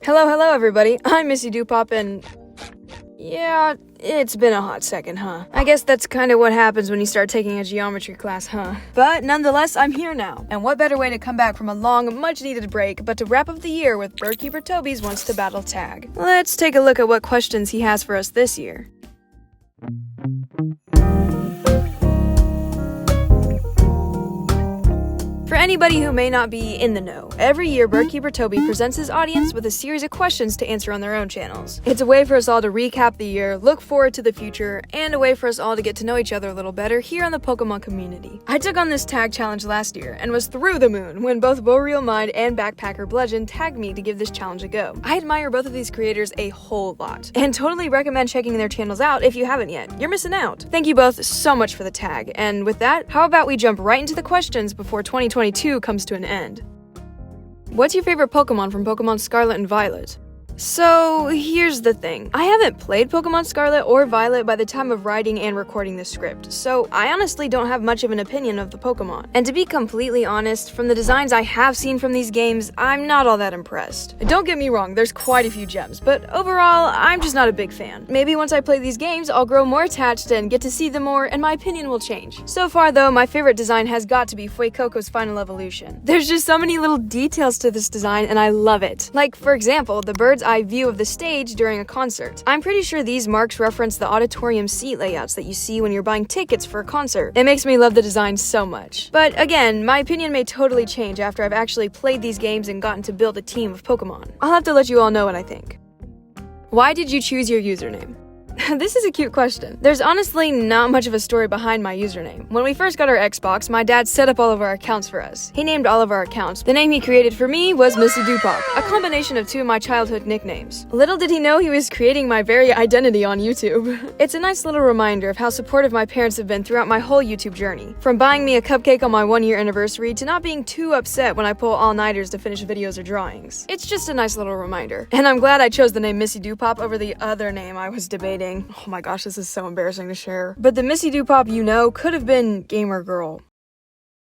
Hello everybody, I'm MissyDoPop and... yeah, it's been a hot second, huh? I guess that's kind of what happens when you start taking a geometry class, huh? But nonetheless, I'm here now. And what better way to come back from a long, much-needed break but to wrap up the year with BirdKeeperToby's Wants to Battle tag. Let's take a look at what questions he has for us this year. For anybody who may not be in the know, every year BirdKeeperToby presents his audience with a series of questions to answer on their own channels. It's a way for us all to recap the year, look forward to the future, and a way for us all to get to know each other a little better here on the Pokemon community. I took on this tag challenge last year and was through the moon when both BoRealMind and Backpacker Bludgeon tagged me to give this challenge a go. I admire both of these creators a whole lot, and totally recommend checking their channels out if you haven't yet. You're missing out. Thank you both so much for the tag, and with that, how about we jump right into the questions before 2022 comes to an end. What's your favorite Pokemon from Pokemon Scarlet and Violet? So, here's the thing. I haven't played Pokemon Scarlet or Violet by the time of writing and recording this script, so I honestly don't have much of an opinion of the Pokemon. And to be completely honest, from the designs I have seen from these games, I'm not all that impressed. Don't get me wrong, there's quite a few gems, but overall, I'm just not a big fan. Maybe once I play these games, I'll grow more attached and get to see them more, and my opinion will change. So far though, my favorite design has got to be Fuecoco's final evolution. There's just so many little details to this design, and I love it. Like, for example, the bird's eye view of the stage during a concert. I'm pretty sure these marks reference the auditorium seat layouts that you see when you're buying tickets for a concert. It makes me love the design so much. But again, my opinion may totally change after I've actually played these games and gotten to build a team of Pokemon. I'll have to let you all know what I think. Why did you choose your username? This is a cute question. There's honestly not much of a story behind my username. When we first got our Xbox, my dad set up all of our accounts for us. He named all of our accounts. The name he created for me was MissyDoPop, a combination of two of my childhood nicknames. Little did he know he was creating my very identity on YouTube. It's a nice little reminder of how supportive my parents have been throughout my whole YouTube journey. From buying me a cupcake on my 1-year anniversary to not being too upset when I pull all-nighters to finish videos or drawings. It's just a nice little reminder. And I'm glad I chose the name MissyDoPop over the other name I was debating. Oh my gosh, this is so embarrassing to share. But the MissyDoPop you know could have been Gamer Girl.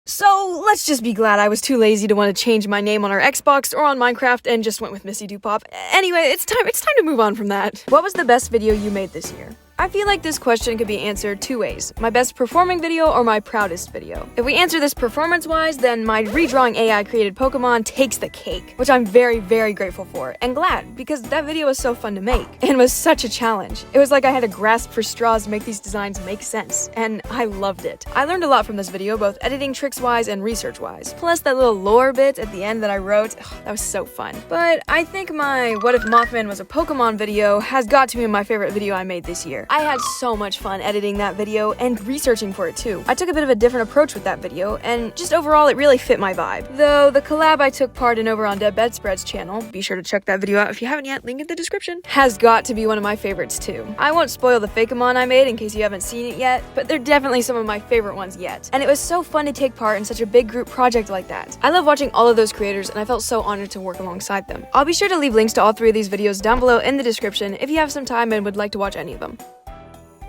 So, let's just be glad I was too lazy to want to change my name on our Xbox or on Minecraft and just went with MissyDoPop. Anyway, it's time to move on from that. What was the best video you made this year? I feel like this question could be answered two ways, my best performing video or my proudest video. If we answer this performance-wise, then my redrawing AI created Pokemon takes the cake, which I'm very, very grateful for, and glad, because that video was so fun to make, and was such a challenge. It was like I had to grasp for straws to make these designs make sense, and I loved it. I learned a lot from this video, both editing tricks-wise and research-wise, plus that little lore bit at the end that I wrote, that was so fun. But I think my What If Mothman Was a Pokemon video has got to be my favorite video I made this year. I had so much fun editing that video and researching for it too. I took a bit of a different approach with that video, and just overall it really fit my vibe. Though the collab I took part in over on Dead Bedspread's channel, be sure to check that video out if you haven't yet, link in the description, has got to be one of my favorites too. I won't spoil the Fakemon I made in case you haven't seen it yet, but they're definitely some of my favorite ones yet. And it was so fun to take part in such a big group project like that. I love watching all of those creators, and I felt so honored to work alongside them. I'll be sure to leave links to all three of these videos down below in the description if you have some time and would like to watch any of them.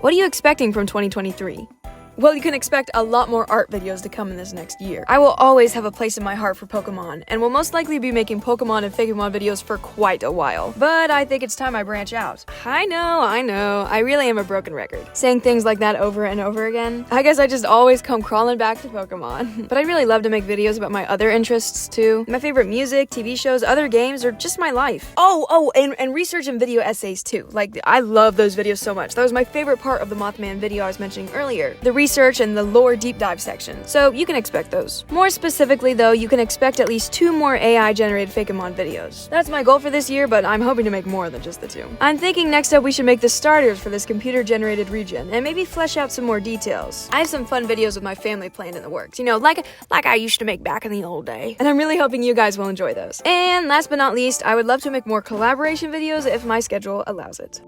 What are you expecting from 2023? Well, you can expect a lot more art videos to come in this next year. I will always have a place in my heart for Pokemon, and will most likely be making Pokemon and Fakemon videos for quite a while. But I think it's time I branch out. I know, I really am a broken record, saying things like that over and over again. I guess I just always come crawling back to Pokemon. But I'd really love to make videos about my other interests too. My favorite music, TV shows, other games, or just my life. And research and video essays too. Like, I love those videos so much. That was my favorite part of the Mothman video I was mentioning earlier. The research and the lore deep dive section, so you can expect those. More specifically though, you can expect at least 2 more AI generated Fakemon videos. That's my goal for this year, but I'm hoping to make more than just the 2. I'm thinking next up we should make the starters for this computer generated region, and maybe flesh out some more details. I have some fun videos with my family planned in the works, you know, like I used to make back in the old day, and I'm really hoping you guys will enjoy those. And last but not least, I would love to make more collaboration videos if my schedule allows it.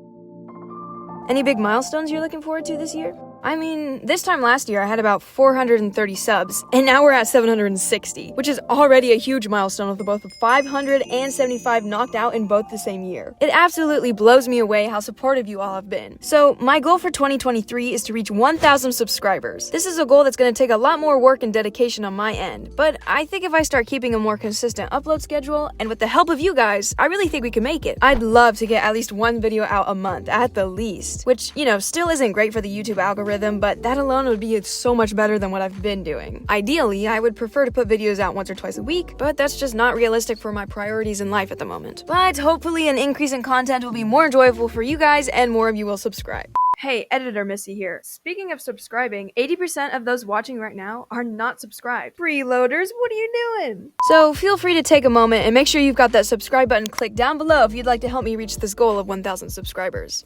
Any big milestones you're looking forward to this year? I mean, this time last year I had about 430 subs, and now we're at 760, which is already a huge milestone with both 500 and 75 knocked out in both the same year. It absolutely blows me away how supportive you all have been. So my goal for 2023 is to reach 1,000 subscribers. This is a goal that's going to take a lot more work and dedication on my end, but I think if I start keeping a more consistent upload schedule, and with the help of you guys, I really think we can make it. I'd love to get at least one video out a month, at the least, which, still isn't great for the YouTube algorithm, but that alone would be so much better than what I've been doing. Ideally, I would prefer to put videos out once or twice a week, but that's just not realistic for my priorities in life at the moment. But hopefully an increase in content will be more enjoyable for you guys and more of you will subscribe. Hey, editor Missy here. Speaking of subscribing, 80% of those watching right now are not subscribed. Freeloaders, what are you doing? So feel free to take a moment and make sure you've got that subscribe button clicked down below if you'd like to help me reach this goal of 1,000 subscribers.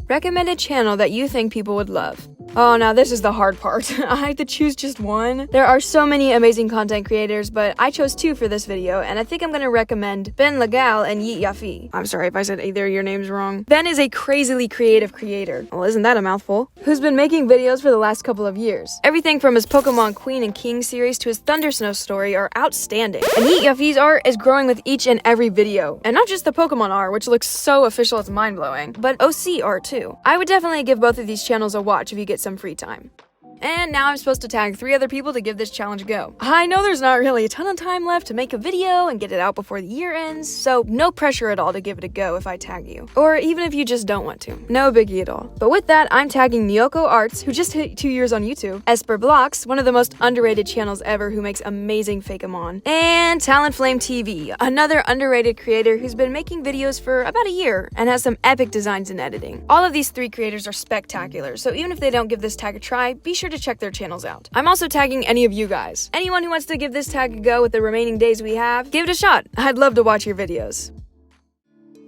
Recommended channel that you think people would love. Oh, now this is the hard part. I have to choose just one. There are so many amazing content creators, but I chose two for this video, and I think I'm gonna recommend Legall and Yeet Yafi. I'm sorry if I said either of your names wrong. Ben is a crazily creative creator. Well, isn't that a mouthful? Who's been making videos for the last couple of years. Everything from his Pokemon Queen and King series to his Thundersnow story are outstanding. And Yeet Yafi's art is growing with each and every video. And not just the Pokemon art, which looks so official it's mind-blowing, but OC art too. I would definitely give both of these channels a watch if you get some free time. And now I'm supposed to tag 3 other people to give this challenge a go. I know there's not really a ton of time left to make a video and get it out before the year ends, so no pressure at all to give it a go if I tag you. Or even if you just don't want to. No biggie at all. But with that, I'm tagging NyokoArts, who just hit 2 years on YouTube, EsperBlox, one of the most underrated channels ever who makes amazing Fakemon, and TalonFlameTV, another underrated creator who's been making videos for about a year and has some epic designs and editing. All of these 3 creators are spectacular, so even if they don't give this tag a try, be sure to check their channels out. I'm also tagging any of you guys. Anyone who wants to give this tag a go with the remaining days we have, give it a shot. I'd love to watch your videos.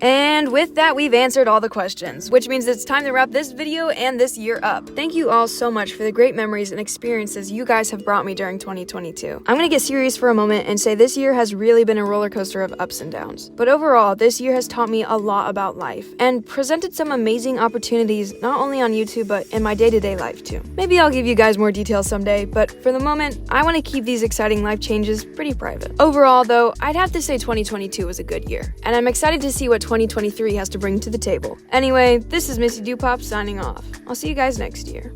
And with that, we've answered all the questions, which means it's time to wrap this video and this year up. Thank you all so much for the great memories and experiences you guys have brought me during 2022. I'm gonna get serious for a moment and say this year has really been a roller coaster of ups and downs. But overall, this year has taught me a lot about life and presented some amazing opportunities not only on YouTube but in my day-to-day life too. Maybe I'll give you guys more details someday, but for the moment, I want to keep these exciting life changes pretty private. Overall though, I'd have to say 2022 was a good year, and I'm excited to see what 2023 has to bring to the table. Anyway, this is MissyDoPop signing off. I'll see you guys next year.